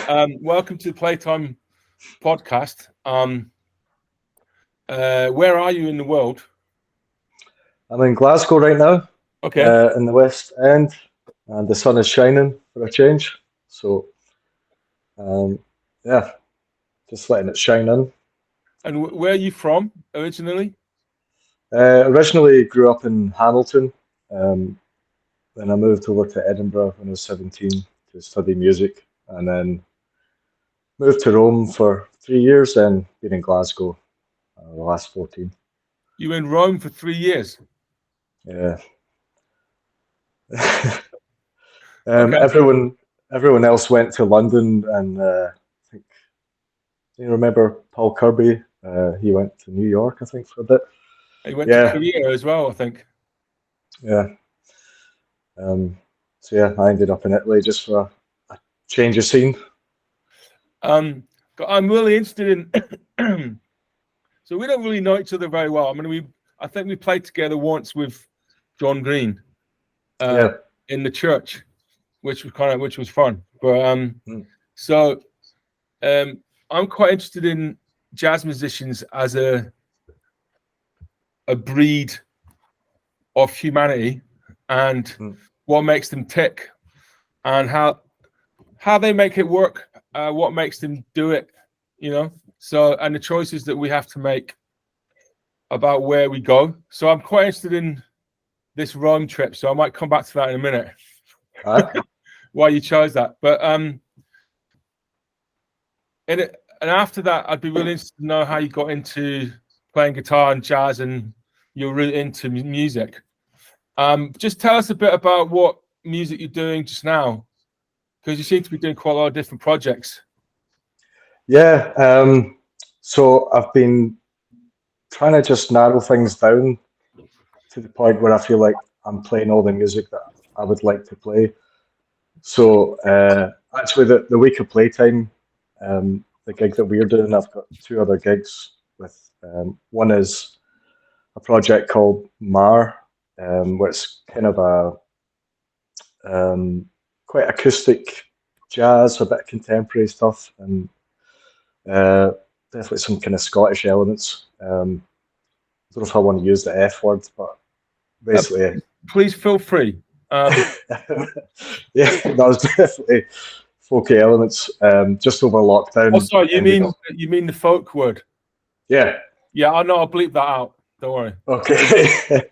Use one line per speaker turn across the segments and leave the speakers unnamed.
Welcome to the Playtime podcast. Where are you in the world?
I'm in Glasgow right now,
Okay.
in the West End, and the sun is shining for a change. So, yeah, just letting it shine in.
And where are you from originally?
Originally grew up in Hamilton. Um, then I moved over to Edinburgh when I was 17 to study music, and then moved to Rome for 3 years, then been in Glasgow the last 14.
You were in Rome for 3 years.
Yeah.
Okay.
Everyone else went to London, and I think you remember Paul Kirby. He went to New York, I think, for a bit.
You went to Korea as well, I think.
Yeah. So yeah, I ended up in Italy just for a change of scene.
I'm really interested in. So we don't really know each other very well. I mean, I think we played together once with John Green, in the church, which was fun. But so I'm quite interested in jazz musicians as a breed of humanity, and what makes them tick, and how they make it work, what makes them do it, so, and the choices that we have to make about where we go. So I'm quite interested in this Rome trip, so I might come back to that in a minute. Why you chose that. But and after that, I'd be really interested to know how you got into playing guitar and jazz and your route into music. Just tell us a bit about what music you're doing just now, because you seem to be doing quite a lot of different projects.
Yeah, so I've been trying to just narrow things down to the point where I feel like I'm playing all the music that I would like to play. So actually, the week of Playtime, the gig that we're doing, I've got two other gigs with. One is a project called Mar, where it's kind of a quite acoustic jazz, a bit of contemporary stuff, and definitely some kind of Scottish elements. I don't know if I want to use the F word, but basically,
please feel free.
Yeah, that was definitely folky elements. Just over lockdown.
Oh, sorry, you mean the folk word?
Yeah.
Yeah, I know. I'll bleep that out. Don't worry.
Okay.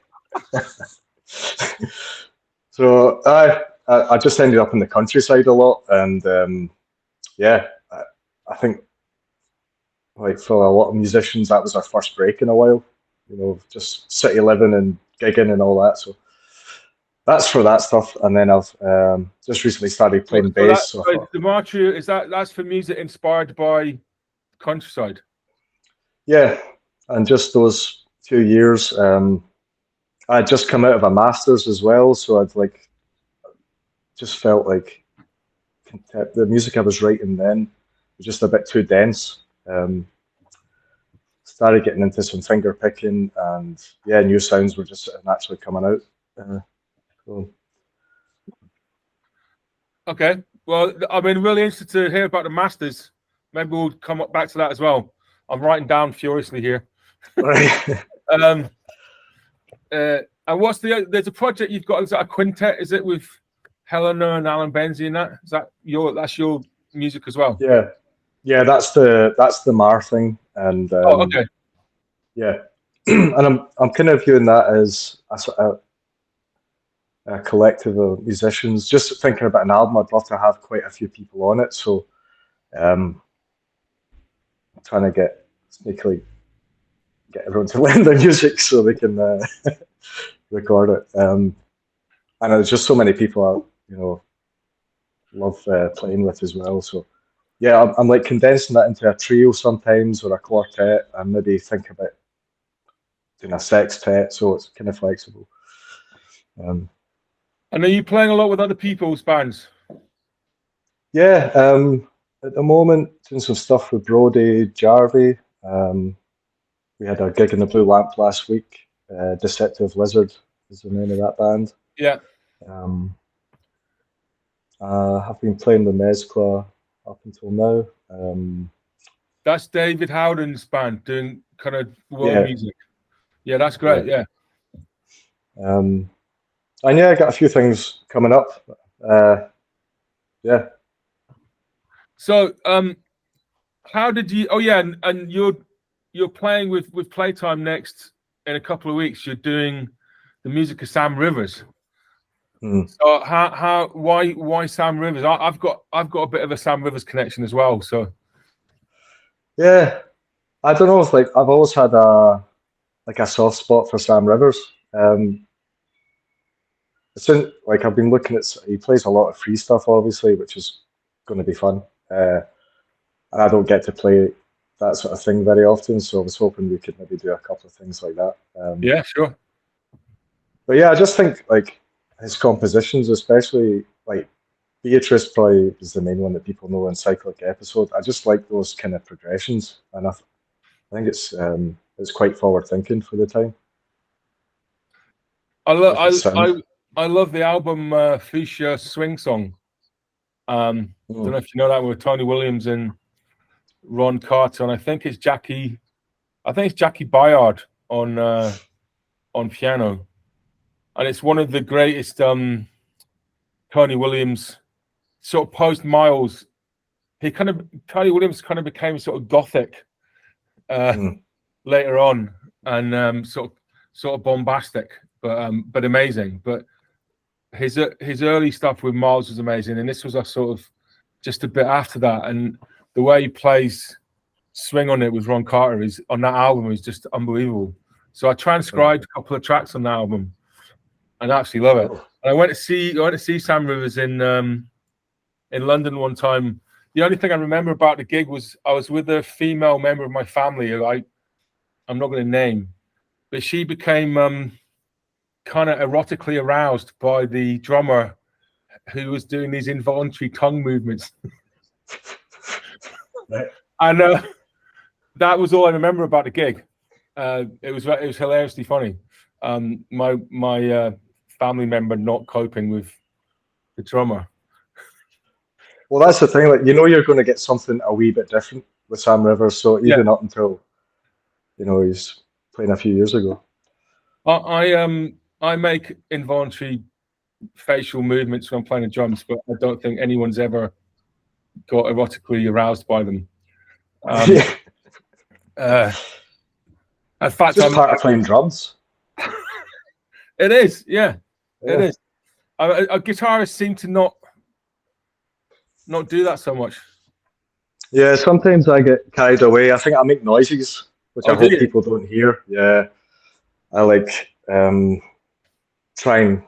So I just ended up in the countryside a lot, and yeah, I think like for a lot of musicians that was their first break in a while. Just city living and gigging and all that. So that's for that stuff. And then I've just recently started playing bass.
The March that's for music inspired by countryside.
Yeah, and just those 2 years, I had just come out of a master's as well, so I'd just felt like the music I was writing then was just a bit too dense. Started getting into some finger picking, and yeah, new sounds were just naturally coming out. Cool.
Okay, well, I've been really interested to hear about the masters. Maybe we'll come back to that as well. I'm writing down furiously here.
Right.
And what's there's a project you've got, is that a quintet? Is it with Helena and Alan Benzie and that? That's your music as well?
Yeah, that's the Mar thing, and
okay.
Yeah, and I'm kind of viewing that as a collective of musicians. Just thinking about an album, I'd love to have quite a few people on it. So, I'm trying to sneakily get everyone to lend their music so they can record it. And there's just so many people I love playing with as well. So yeah, I'm like condensing that into a trio sometimes, or a quartet, and maybe think about doing a sextet, so it's kind of flexible.
And are you playing a lot with other people's bands?
Yeah, at the moment doing some stuff with Brody Jarvie. We had a gig in the Blue Lamp last week. Deceptive Lizard is the name of that band.
Yeah.
I've been playing with Mezcla up until now.
That's David Howden's band doing kind of world
Yeah.
music. Yeah, that's great. Yeah.
And yeah, I got a few things coming up. Yeah.
So, how did you? Oh, yeah, and you're playing with Playtime next in a couple of weeks. You're doing the music of Sam Rivers. So why Sam Rivers? I've got a bit of a Sam Rivers connection as well. So
Yeah, I don't know if like I've always had a soft spot for Sam Rivers. Since like I've been looking at, he plays a lot of free stuff, obviously, which is going to be fun. And I don't get to play that sort of thing very often, so I was hoping we could maybe do a couple of things like that.
yeah, sure.
But yeah, I just think like his compositions, especially like Beatrice, probably is the main one that people know in Cyclic Episode. I just like those kind of progressions, and I think it's quite forward thinking for the time.
I love the album Fuchsia Swing Song. Don't know if you know that, with Tony Williams and Ron Carter, and I think it's Jackie Bayard on piano, and it's one of the greatest Tony Williams sort of post Miles. Tony Williams kind of became sort of gothic later on, and sort of bombastic, but amazing. But his early stuff with Miles was amazing, and this was a sort of just a bit after that. And the way he plays swing on it with Ron Carter on that album is just unbelievable. So I transcribed a couple of tracks on the album, and I actually love it. And I went to see Sam Rivers in London one time. The only thing I remember about the gig was I was with a female member of my family who I'm not going to name, but she became kind of erotically aroused by the drummer who was doing these involuntary tongue movements. And that was all I remember about the gig. It was hilariously funny. My family member not coping with the drummer.
Well, that's the thing. Like, you're going to get something a wee bit different with Sam Rivers. So even up until, he's playing a few years ago.
I make involuntary facial movements when I'm playing the drums, but I don't think anyone's ever got erotically aroused by them. In fact,
just part of playing drums.
It is, yeah. It is. A guitarist seem to not do that so much.
Yeah, sometimes I get carried away. I think I make noises, which I hope people don't hear. Yeah, I like trying.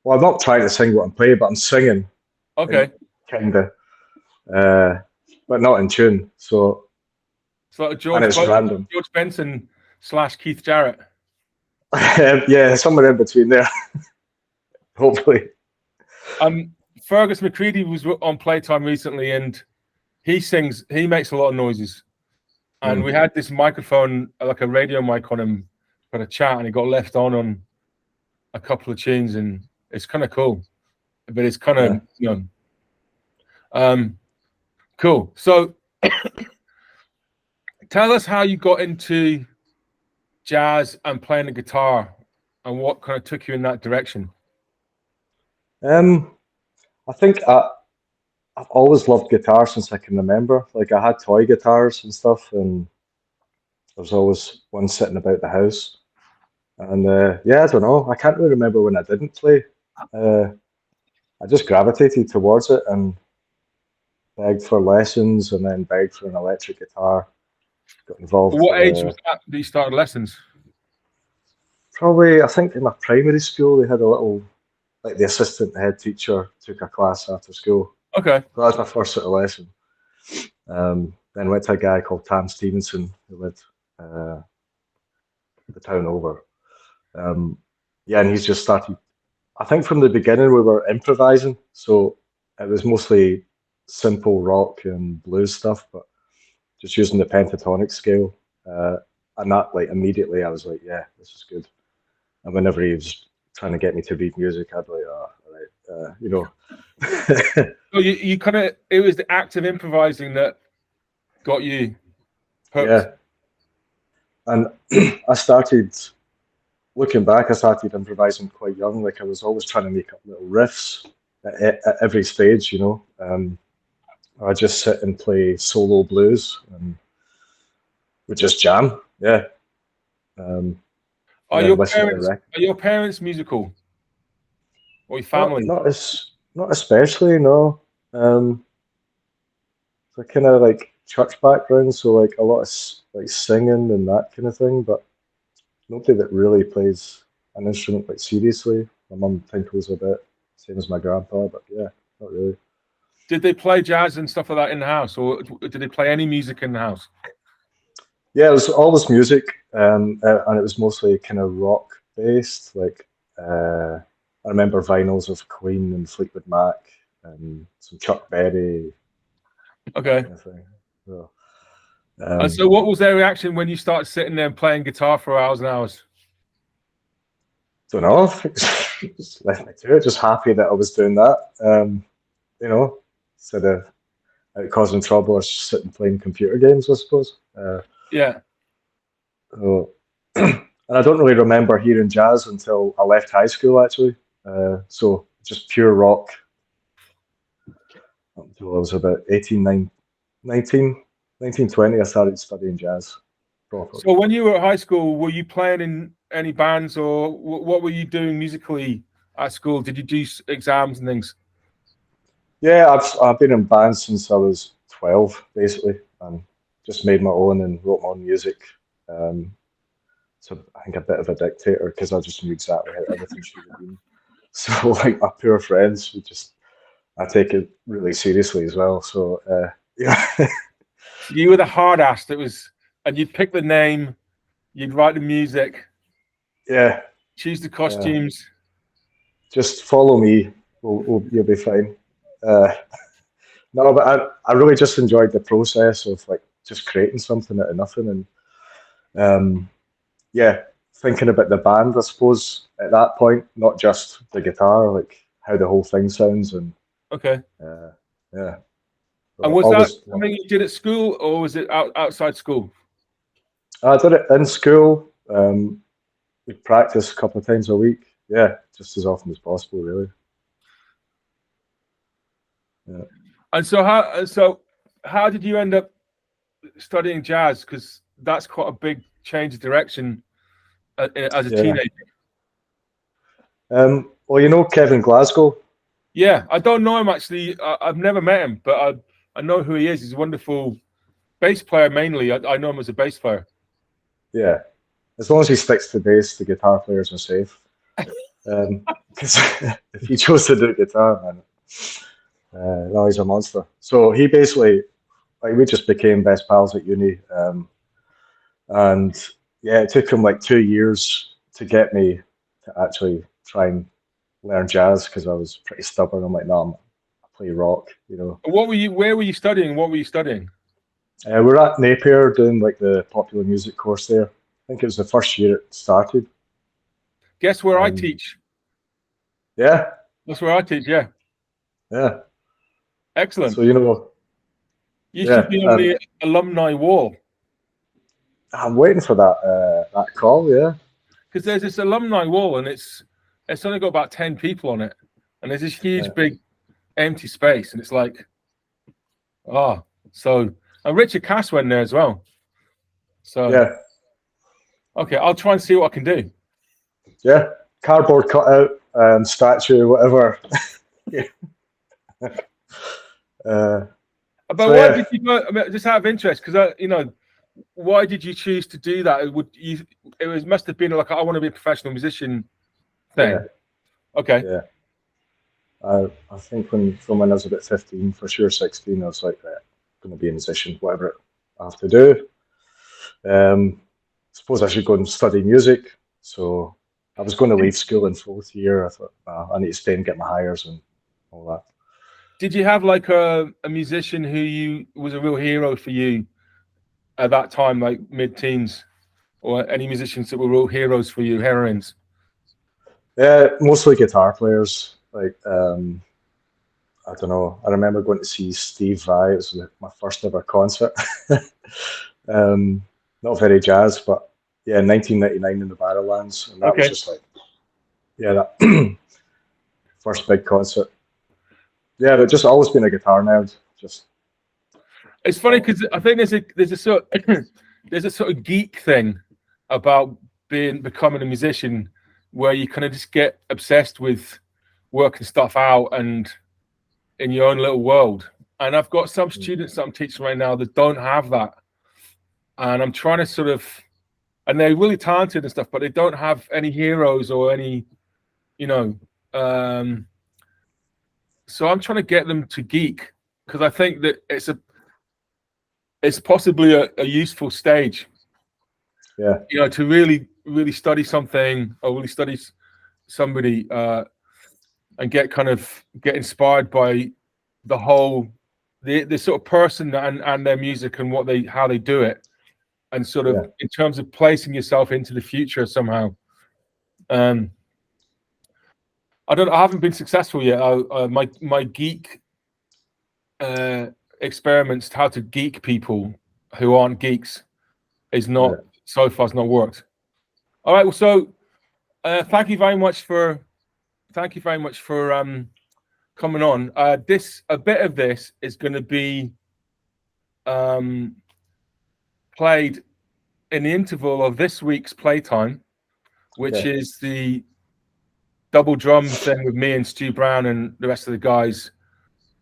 Well, I'm not trying to sing what I'm playing, but I'm singing.
Okay.
Kinda, but not in tune. So.
It's like
random.
George Benson / Keith Jarrett.
Yeah, somewhere in between there. Hopefully.
Fergus McCready was on Playtime recently, and he makes a lot of noises. And we had this microphone, like a radio mic on him, for a chat, and it got left on a couple of tunes, and it's kind of cool. But it's kind of cool. So tell us how you got into jazz and playing the guitar, and what kind of took you in that direction.
I think I've always loved guitar since I can remember. Like, I had toy guitars and stuff, and there was always one sitting about the house. And I don't know. I can't really remember when I didn't play. I just gravitated towards it and begged for lessons, and then begged for an electric guitar. Got involved.
What age was that you started lessons?
Probably, I think in my primary school, they had a little, like, the assistant head teacher took a class after school.
Okay.
So that was my first sort of lesson. Then went to a guy called Tom Stevenson, who lived the town over. And he's just started. I think from the beginning we were improvising, so it was mostly simple rock and blues stuff, but just using the pentatonic scale. And that, like, immediately I was like, yeah, this is good. And whenever he was trying to get me to read music, I'd be like, oh, all right, you know.
So you kind of, it was the act of improvising that got you hooked.
Yeah. And I started, looking back, I started improvising quite young. Like I was always trying to make up little riffs at every stage, you know. I just sit and play solo blues and we just jam. Yeah.
Are
Listen to the record.
your parents musical? Or your family?
Not especially, no. So kind of like church background, so like a lot of like singing and that kind of thing, but nobody that really plays an instrument like seriously. My mum tinkles a bit, same as my grandpa, but yeah, not really.
Did they play jazz and stuff like that in the house, or did they play any music in the house?
Yeah, it was always music, and it was mostly kind of rock based. Like I remember vinyls of Queen and Fleetwood Mac and some Chuck Berry.
Okay.
Kind of thing. So,
and so, what was their reaction when you started sitting there and playing guitar for hours and hours?
Don't know. Just left me to it. Just happy that I was doing that. You know, instead of causing trouble or sitting playing computer games, I suppose.
Yeah.
So, and I don't really remember hearing jazz until I left high school, actually. So just pure rock until I was about 19, 20, I started studying jazz properly.
So when you were at high school, were you playing in any bands, or what were you doing musically at school? Did you do exams and things?
Yeah, I've been in bands since I was 12, basically, and just made my own and wrote my own music. So I think a bit of a dictator because I just knew exactly how everything should have been. So like my poor friends, I take it really seriously as well. So yeah.
You were the hard ass that was, and you'd pick the name, you'd write the music,
Yeah.
choose the costumes.
Just follow me, you'll be fine. No, but I really just enjoyed the process of like just creating something out of nothing, and yeah, thinking about the band, I suppose, at that point, not just the guitar, like how the whole thing sounds, and
okay,
yeah.
And was that something you did at school, or was it outside school?
I did it in school. We practiced a couple of times a week. Yeah, just as often as possible, really. Yeah.
And so how did you end up studying jazz? Because that's quite a big change of direction as a teenager.
Well, you know Kevin Glasgow?
Yeah, I don't know him actually. I've never met him, but I know who he is. He's a wonderful bass player mainly. I know him as a bass player.
Yeah, as long as he sticks to bass, the guitar players are safe. Because if he chose to do guitar, man, no, he's a monster. So he basically, like, we just became best pals at uni. And yeah, it took him like 2 years to get me to actually try and learn jazz because I was pretty stubborn. I'm like, no, I play rock, you know.
Where were you studying? What were you studying?
We're at Napier doing like the popular music course there. I think it was the first year it started.
Guess where I teach?
Yeah.
That's where I teach, yeah.
Yeah.
Excellent.
So, you know.
You should be on the alumni wall.
I'm waiting for that call, yeah.
Because there's this alumni wall and it's only got about 10 people on it. And there's this huge, big empty space. And it's like, so, and Richard Cass went there as well. So,
yeah.
Okay, I'll try and see what I can do.
Yeah, cardboard cutout, statue, whatever. Yeah.
But so, why did you go? I mean, just out of interest, because why did you choose to do that? It must have been like I want to be a professional musician thing.
Yeah.
Okay.
Yeah. I think from when I was about 15, for sure 16, I was like, I'm going to be a musician, whatever I have to do. Suppose I should go and study music. So I was going to leave school in 4th year. I thought, I need to stay and get my hires and all that.
Did you have like a musician who was a real hero for you at that time, like mid-teens, or any musicians that were real heroes for you, heroines?
Yeah, mostly guitar players. Like, I don't know. I remember going to see Steve Vai. It was like my first ever concert. Not very jazz, but yeah, 1999 in the Barrowlands, and that was
Okay.
just like, yeah, that first big concert. Yeah, but just always been a guitar nerd. Just
It's funny because I think there's a sort there's a sort of geek thing about becoming a musician where you kind of just get obsessed with working stuff out and in your own little world. And I've got some students that I'm teaching right now that don't have that, and I'm trying to sort of, and they're really talented and stuff, but they don't have any heroes or any, you know. So I'm trying to get them to geek because I think that it's possibly a useful stage.
yeah,
You know, to really study something or really study somebody and get inspired by the whole the sort of person and their music and how they do it, and sort of in terms of placing yourself into the future somehow. I haven't been successful yet. My geek experiments how to geek people who aren't geeks is not so far has not worked. All right, well, so thank you very much for coming on. A bit of this is going to be played in the interval of this week's Playtime, which is the double drum thing with me and Stu Brown and the rest of the guys.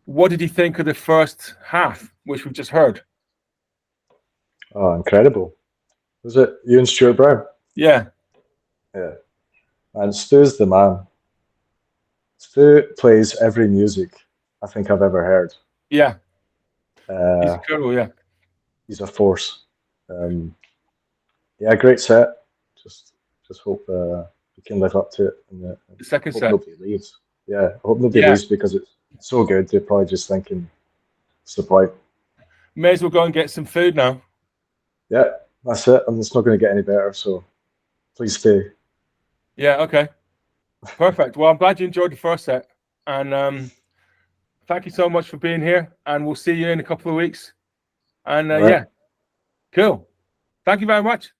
What did you think of the first half, which we've just heard?
Oh, incredible. Was it you and Stuart Brown?
Yeah.
Yeah. And Stu's the man. Stu plays every music I think I've ever heard.
Yeah. He's incredible, yeah.
He's a force. Yeah, great set. Just hope we can live up to it. And,
the second set.
Nobody leaves. Yeah, I hope nobody leaves because it's so good. They're probably just thinking, what's the point?
May as well go and get some food now.
Yeah, that's it. And it's not going to get any better, so please stay.
Yeah, okay. Perfect. Well, I'm glad you enjoyed the first set. And thank you so much for being here. And we'll see you in a couple of weeks. And yeah, cool. Thank you very much.